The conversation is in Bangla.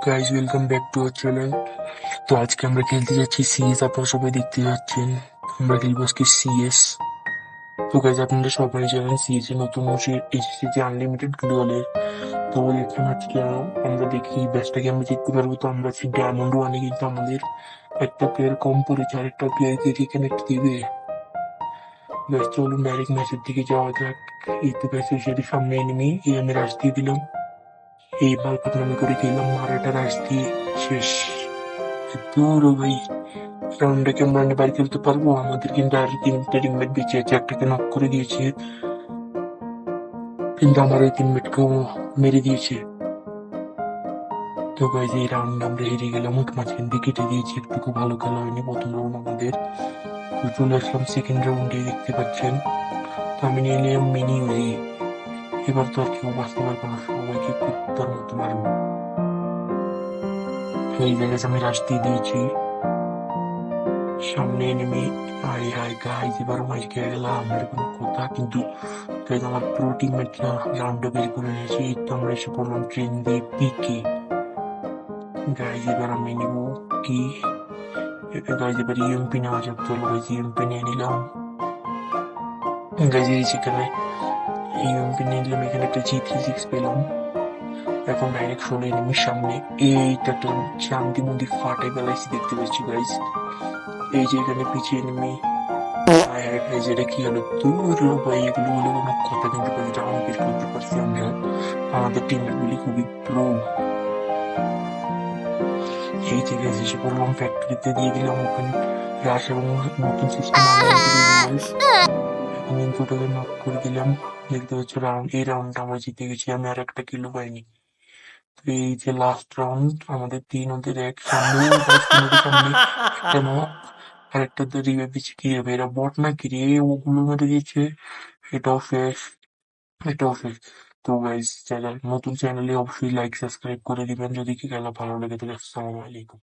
Guys welcome back to our channel. তো আজকে আমরা খেলতে যাচ্ছি সিএস। আপনারা সবাই দেখতে যাচ্ছেন আমরা খেলবো আজকে সিএস। তো গাইজ আপনারা সবাই জানেন সিএস এর নতুন এসেছে যে আনলিমিটেড গ্লোয়ালের। তো এখন আজকে আমরা দেখি ব্যাচটাকে আমরা জিততে পারবো। তো আমরা আছি ডায়মন্ড ওয়ানে, কিন্তু আমাদের একটা প্লেয়ার কম পড়েছে, আর একটা প্লেয়ারকে রিকানেক্ট দিবে। ব্যাস চলুন ডাইরেক্ট ম্যাচের দিকে যাওয়া যাক। এই তো ব্যাচ এসে সামনে এনিমি, এই আমি রাশ দিয়ে দিলাম। এইবার পাতলামি করে খেলাম, মারাটা রাশ দিয়ে শেষ। ধুরো ভাই, রাউন্ডটাকে আমরা বাইর খেলতে পারবো? আমাদের কিন্তু আর তিনটে টিমমেট বেঁচে আছে, একটাকে নক করে দিয়েছে, কিন্তু আমার ওই টিমমেটকেও মেরে দিয়েছে। তো গাইজ এই রাউন্ড আমরা হেরে গেলাম, মাঝখান দিয়ে কেটে দিয়েছি, একটুকু ভালো খেলা হয়নি প্রথম রাউন্ড আমাদের। তো চলে আসলাম সেকেন্ড রাউন্ডে, দেখতে পাচ্ছেন। তো আমি নিয়ে নিলাম মিনি ইউজি। এবার তো আর কেউ বাঁচতে পারবো না, সবাইকে কুত্তার মতো মারবো। এই জায়গায় আমি রাশ দিয়ে দিয়েছি, সামনে এনিমি। হাই হাই গাইজ, এবার মাইর খেয়ে গেলাম, এর কোনো কথা। কিন্তু গাইজ আমার প্রো টিমমেটরা রাউন্ডটা বের করে নিয়েছে। এই তো আমরা এসে পড়লাম ট্রেন দিয়ে পিকে। গাইজ এবার আমি নিব কি, গাইজ এবার ইএমপি নেওয়া যাক। চলো গাইজ ইএমপি নিয়ে নিলাম। গাইজ এই যেখানে ইএমপি নিয়ে নিলাম, এখানে একটা G36 পেলাম। এখন ডাইরেক্ট চলে এনিমির সামনে। এইটা একটা চান্দি মন্দির ফাটাই বেলাইছি, দেখতে পাচ্ছি গাইজ। এই যে এখানে পিছিয়ে এনিমি। হায় হায় গাইজ, এটা কি হলো? দূর ভাই, এগুলো হলো কোনো কথা? কিন্তু গাইজ রাউন্ড বের করতে পারছি আমরা, আমাদের টিমের গুলি খুবই প্রো। এই থেকে এসে পড়লাম ফ্যাক্টরিতে, দিয়ে দিলাম ওপেন রাশ এবং নতুন সিস্টেম আনলাম এখন কিন্তু ওটাকে নক করে দিলাম। দেখতে পাচ্ছ এই রাউন্ডটা আমরা জিতে গেছি, আমি আর একটা কিলো পাইনি। তো এই যে লাস্ট রাউন্ড, আমাদের 3-1 সামনে, তিনোটি সামনে, একটা নক আর একটা তো রিভে পিছিয়ে। কি হবে, এরা বট না কি রে? ওগুলো মেরে দিয়েছে। এটাও শেষ, এটাও শেষ। তো গাইস, যারা নতুন চ্যানেলে অবশ্যই লাইক সাবস্ক্রাইব করে দিবেন যদি কি খেলা ভালো লেগে থাকে। আসসালামু আলাইকুম।